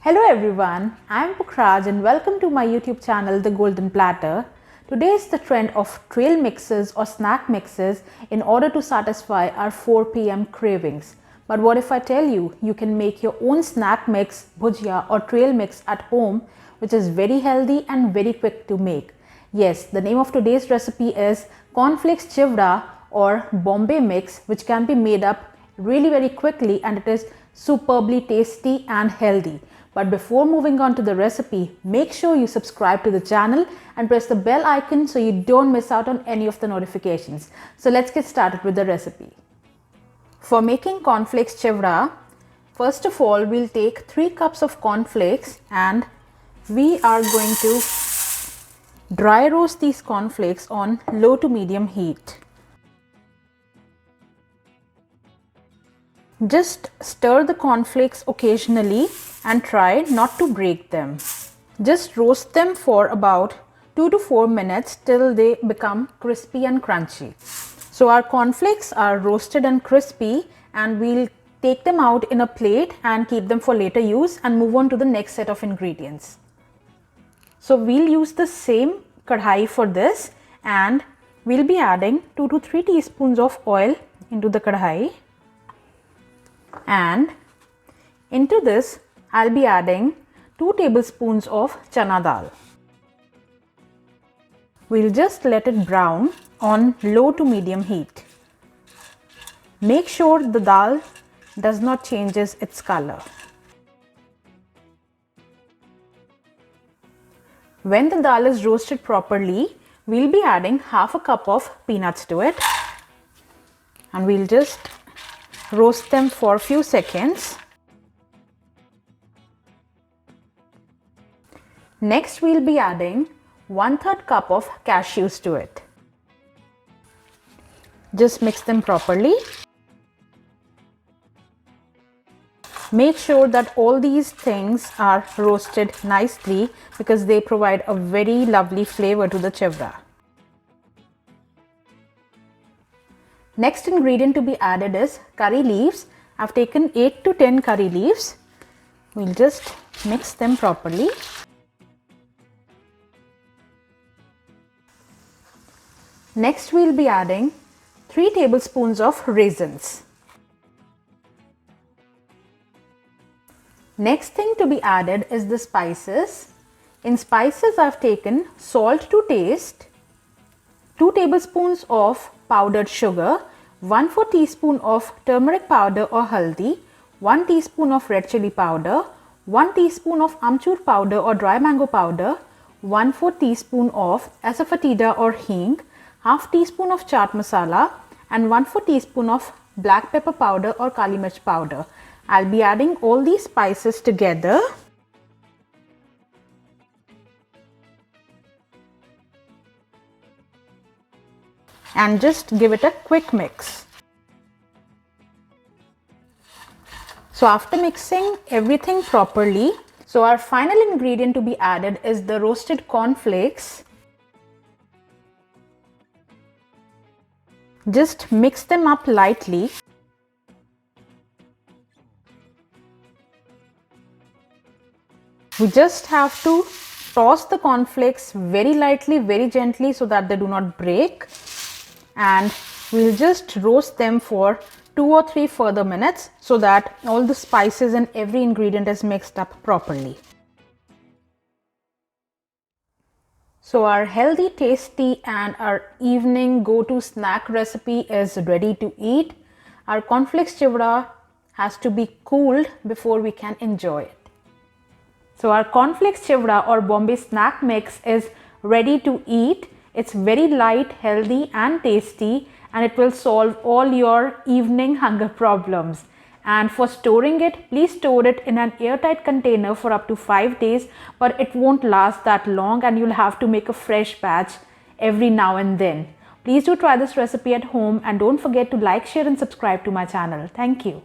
Hello everyone, I am Pukhraj and welcome to my YouTube channel The Golden Platter. Today is the trend of trail mixes or snack mixes in order to satisfy our 4 p.m. cravings. But what if I tell you, you can make your own snack mix, bhujia or trail mix at home, which is very healthy and very quick to make. Yes, the name of today's recipe is Cornflakes Chivda or Bombay mix, which can be made up really very quickly and it is superbly tasty and healthy. But before moving on to the recipe, make sure you subscribe to the channel and press the bell icon so you don't miss out on any of the notifications. So let's get started with the recipe. For making cornflakes chivda, first of all we'll take 3 cups of cornflakes and we are going to dry roast these cornflakes on low to medium heat. Just stir the cornflakes occasionally and try not to break them. Just roast them for about 2 to 4 minutes till they become crispy and crunchy. So our cornflakes are roasted and crispy and we'll take them out in a plate and keep them for later use and move on to the next set of ingredients. So we'll use the same karahi for this and we'll be adding 2 to 3 teaspoons of oil into the karahi. And into this I'll be adding 2 tablespoons of chana dal. We'll just let it brown on low to medium heat. Make sure the dal does not change its color. When the dal is roasted properly, we'll be adding half a cup of peanuts to it and we'll just roast them for a few seconds. Next we'll be adding 1/3 cup of cashews to it. Just mix them properly. Make sure that all these things are roasted nicely because they provide a very lovely flavor to the chivda. Next ingredient to be added is curry leaves. I've taken 8 to 10 curry leaves. We'll just mix them properly. Next we'll be adding 3 tablespoons of raisins. Next thing to be added is the spices. In spices I've taken salt to taste, 2 tablespoons of powdered sugar, 1/4 teaspoon of turmeric powder or haldi, 1 teaspoon of red chili powder, 1 teaspoon of Amchur powder or dry mango powder, 1/4 teaspoon of Asafoetida or Hing, half teaspoon of Chaat Masala and 1/4 teaspoon of black pepper powder or kali mirch powder. I'll be adding all these spices together. And just give it a quick mix. So after mixing everything properly, so our final ingredient to be added is the roasted cornflakes. Just mix them up lightly. We just have to toss the cornflakes very lightly, very gently so that they do not break. And we'll just roast them for 2 or 3 further minutes so that all the spices and every ingredient is mixed up properly. So our healthy, tasty and our evening go-to snack recipe is ready to eat. Our cornflakes chivda has to be cooled before we can enjoy it. So our cornflakes chivda or Bombay snack mix is ready to eat. It's very light, healthy and tasty and it will solve all your evening hunger problems. And for storing it, please store it in an airtight container for up to 5 days, but it won't last that long and you'll have to make a fresh batch every now and then. Please do try this recipe at home and don't forget to like, share and subscribe to my channel. Thank you.